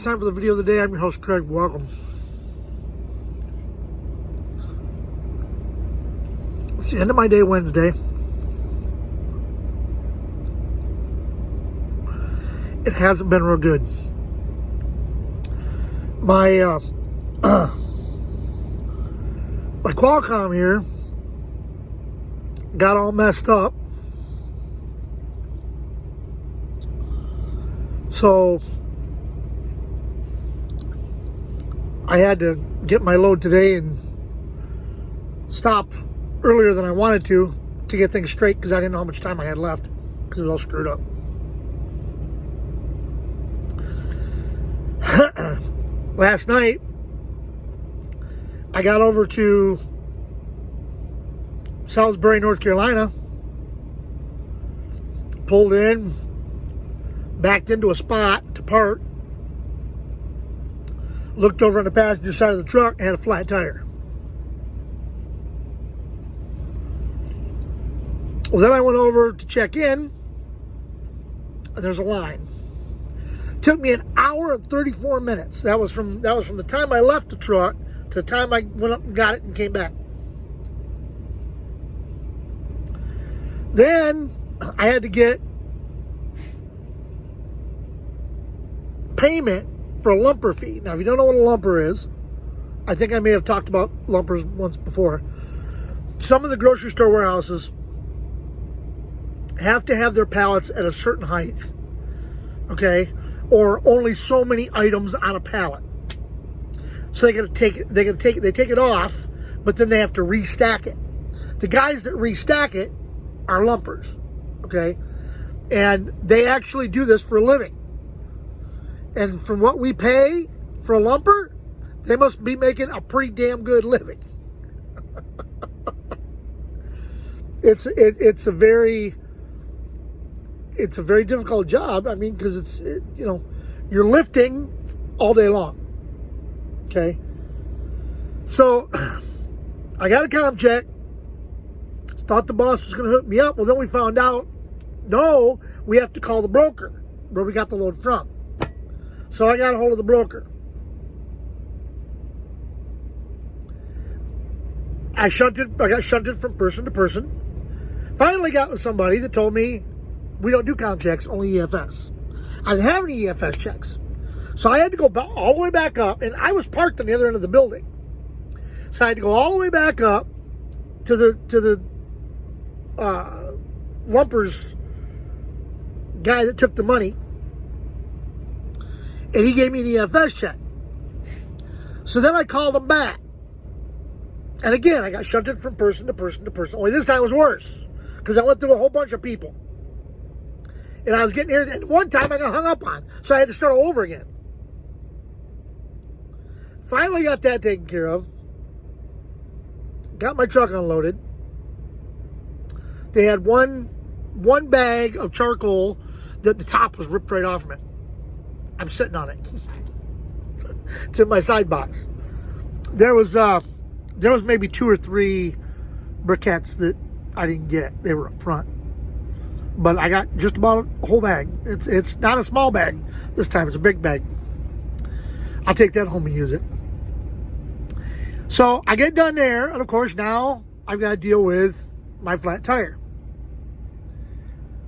it's time for the video of the day. I'm your host, Craig. Welcome. It's the end of my day Wednesday. It hasn't been real good. My my Qualcomm here got all messed up. So I had to get my load today and stop earlier than I wanted to get things straight because I didn't know how much time I had left because it was all screwed up. Last night, I got over to Salisbury, North Carolina, pulled in, backed into a spot to park, looked over on the passenger side of the truck and had a flat tire. Well, then I went over to check in, and there's a line. Took me an hour and 34 minutes. That was from the time I left the truck to the time I went up and got it and came back. Then I had to get payment for a lumper fee. Now, if you don't know what a lumper is, I think I may have talked about lumpers once before. Some of the grocery store warehouses have to have their pallets at a certain height, okay, or only so many items on a pallet. So they take it off, but then they have to restack it. The guys that restack it are lumpers, okay, and they actually do this for a living. And from what we pay for a lumper, they must be making a pretty damn good living. It's a very difficult job. I mean, because you're lifting all day long. Okay. So I got a comm check. Thought the boss was going to hook me up. Well, then we found out, no, we have to call the broker where we got the load from. So I got a hold of the broker. I got shunted from person to person. Finally got with somebody that told me we don't do comm checks, only EFS. I didn't have any EFS checks. So I had to go all the way back up, and I was parked on the other end of the building. So I had to go all the way back up to the lumpers guy that took the money, and he gave me an EFS check. So then I called him back. And again, I got shunted from person to person to person. Only this time it was worse because I went through a whole bunch of people. And I was getting here, and one time I got hung up on. So I had to start all over again. Finally got that taken care of. Got my truck unloaded. They had one bag of charcoal that the top was ripped right off of it. I'm sitting on it. It's in my side box. There was maybe 2 or 3 briquettes that I didn't get. They were up front. But I got just about a whole bag. It's not a small bag this time. It's a big bag. I'll take that home and use it. So I get done there, and of course now I've got to deal with my flat tire.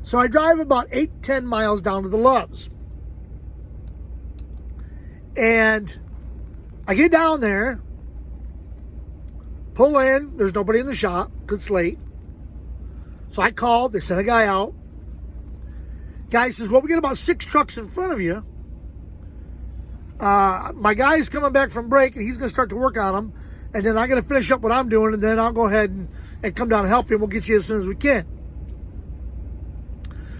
So I drive about 8-10 miles down to the Loves. And I get down there, pull in, there's nobody in the shop because it's late. So I called, they sent a guy out. Guy says, well, we got about 6 trucks in front of you. My guy's coming back from break, and he's going to start to work on them. And then I'm going to finish up what I'm doing, and then I'll go ahead and come down and help you. We'll get you as soon as we can.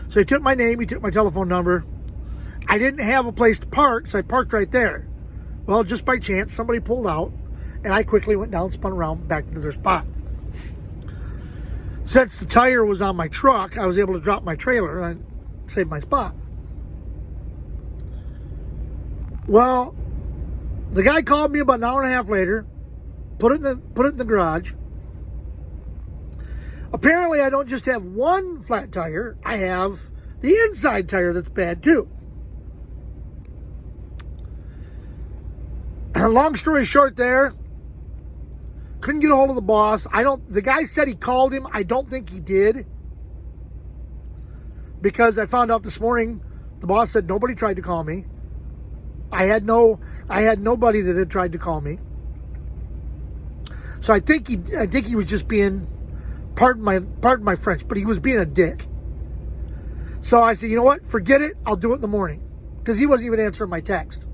So he took my name, he took my telephone number. I didn't have a place to park, so I parked right there. Well, just by chance, somebody pulled out, and I quickly went down, spun around, back into their spot. Since the tire was on my truck, I was able to drop my trailer and save my spot. Well, the guy called me about an hour and a half later, put it in the garage. Apparently, I don't just have one flat tire, I have the inside tire that's bad too. long story short there, couldn't get a hold of the boss. The guy said he called him. I don't think he did. Because I found out this morning, the boss said nobody tried to call me. I had nobody that had tried to call me. So I think he was just being, pardon my French, but he was being a dick. So I said, you know what? Forget it. I'll do it in the morning. Because he wasn't even answering my text.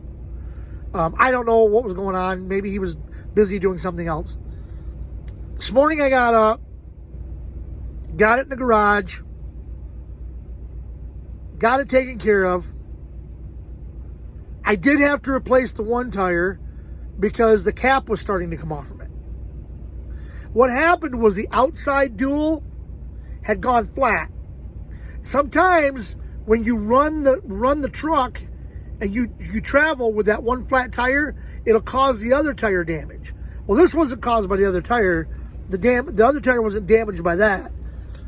I don't know what was going on. Maybe he was busy doing something else. This morning I got up, got it in the garage, got it taken care of. I did have to replace the one tire because the cap was starting to come off from it. What happened was the outside dual had gone flat. Sometimes when you run the truck and you travel with that one flat tire, it'll cause the other tire damage. Well, this wasn't caused by the other tire. The other tire wasn't damaged by that.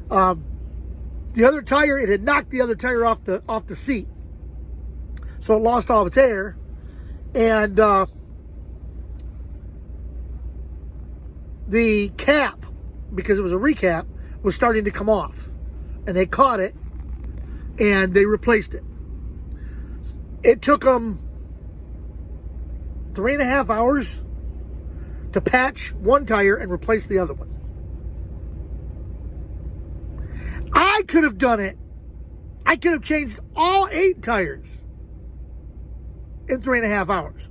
The other tire, it had knocked the other tire off the seat. So it lost all of its air. And the cap, because it was a recap, was starting to come off. And they caught it and they replaced it. It took them 3.5 hours to patch one tire and replace the other one. I could have done it. I could have changed all 8 tires in 3.5 hours.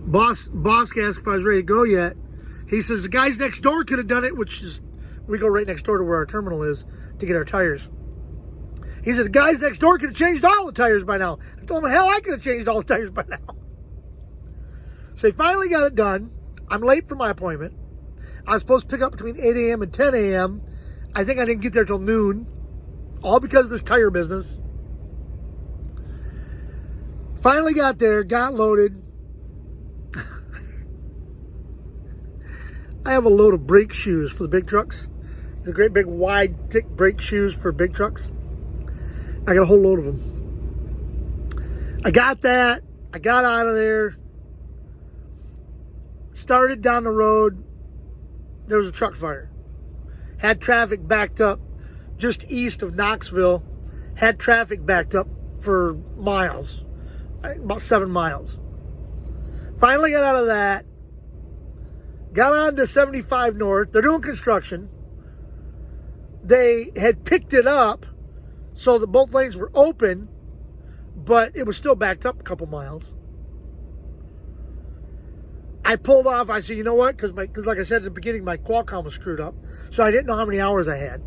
Boss asked if I was ready to go yet. He says the guys next door could have done it, which is, we go right next door to where our terminal is to get our tires. He said the guys next door could have changed all the tires by now. I told him, hell, I could have changed all the tires by now. So he finally got it done. I'm late for my appointment. I was supposed to pick up between 8 a.m. and 10 a.m. I think I didn't get there till noon. All because of this tire business. Finally got there, got loaded. I have a load of brake shoes for the big trucks. The great big wide thick brake shoes for big trucks. I got a whole load of them. I got that. I got out of there. Started down the road. There was a truck fire. Had traffic backed up just east of Knoxville. Had traffic backed up for miles. About 7 miles. Finally got out of that. Got on to 75 North. They're doing construction. They had picked it up so that both lanes were open, but it was still backed up a couple miles. I pulled off. I said, you know what? Because like I said at the beginning, my Qualcomm was screwed up. So I didn't know how many hours I had.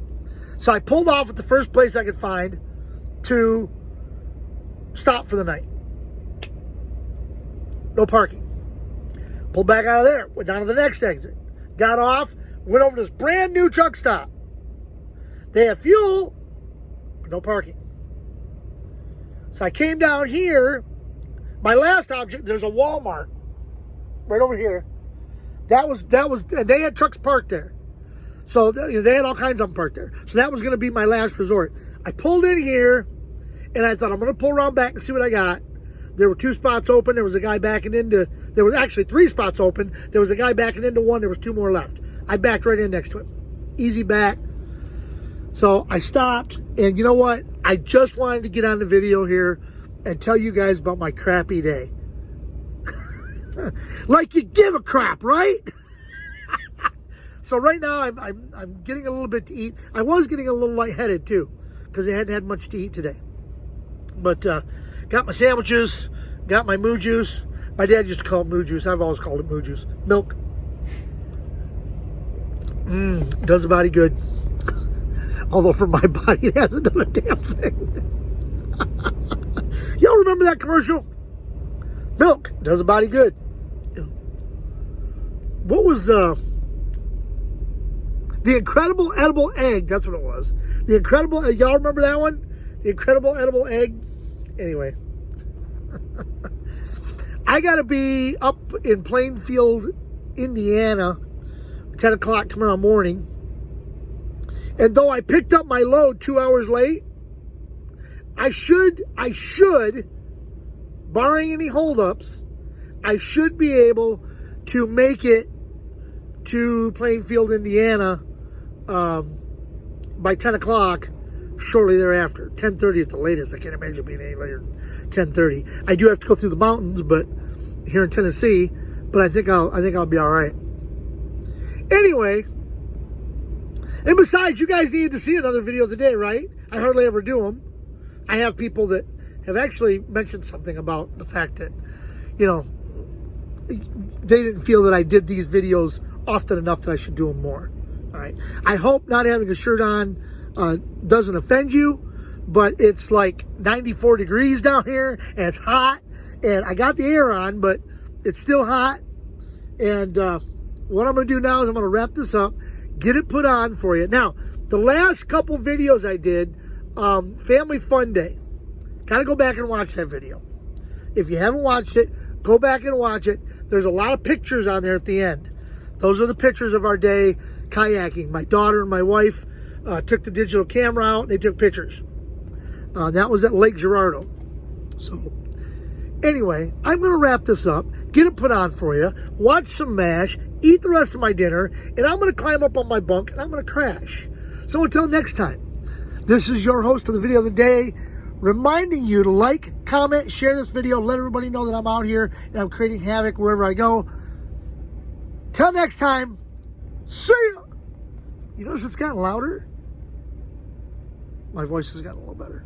So I pulled off at the first place I could find to stop for the night. No parking. Pulled back out of there. Went down to the next exit. Got off. Went over to this brand new truck stop. They have fuel, but no parking. So I came down here. My last object, there's a Walmart right over here. That was, and they had trucks parked there. So they had all kinds of them parked there. So that was going to be my last resort. I pulled in here, and I thought, I'm going to pull around back and see what I got. There were 2 spots open. There was a guy backing into, there was actually 3 spots open. There was a guy backing into one. There was 2 more left. I backed right in next to him. Easy back. So I stopped, and you know what? I just wanted to get on the video here and tell you guys about my crappy day. Like you give a crap, right? So right now I'm getting a little bit to eat. I was getting a little lightheaded too, because I hadn't had much to eat today. But got my sandwiches, got my moo juice. My dad used to call it moo juice. I've always called it moo juice. Milk. Does the body good. Although for my body, it hasn't done a damn thing. Y'all remember that commercial? Milk does the body good. What was the Incredible Edible Egg? That's what it was. The Incredible, y'all remember that one? The Incredible Edible Egg? Anyway. I got to be up in Plainfield, Indiana, 10 o'clock tomorrow morning. And though I picked up my load 2 hours late, I should barring any holdups, I should be able to make it to Plainfield, Indiana by 10 o'clock shortly thereafter. 10:30 at the latest. I can't imagine being any later than 10:30. I do have to go through the mountains, but here in Tennessee, but I think I'll be all right. Anyway, and besides, you guys needed to see another video today, right? I hardly ever do them. I have people that have actually mentioned something about the fact that, you know, they didn't feel that I did these videos often enough that I should do them more. All right. I hope not having a shirt on doesn't offend you, but it's like 94 degrees down here and it's hot, and I got the air on, but it's still hot. And what I'm going to do now is I'm going to wrap this up, get it put on for you. Now, the last couple videos I did, Family Fun Day, got to go back and watch that video. If you haven't watched it, go back and watch it. There's a lot of pictures on there at the end. Those are the pictures of our day kayaking. My daughter and my wife took the digital camera out. They took pictures. That was at Lake Gerardo. So, anyway, I'm going to wrap this up, get it put on for you, watch some MASH, eat the rest of my dinner, and I'm going to climb up on my bunk and I'm going to crash. So until next time, this is your host of the video of the day, reminding you to like, comment, share this video, let everybody know that I'm out here and I'm creating havoc wherever I go. Till next time, see ya! You notice it's gotten louder? My voice has gotten a little better.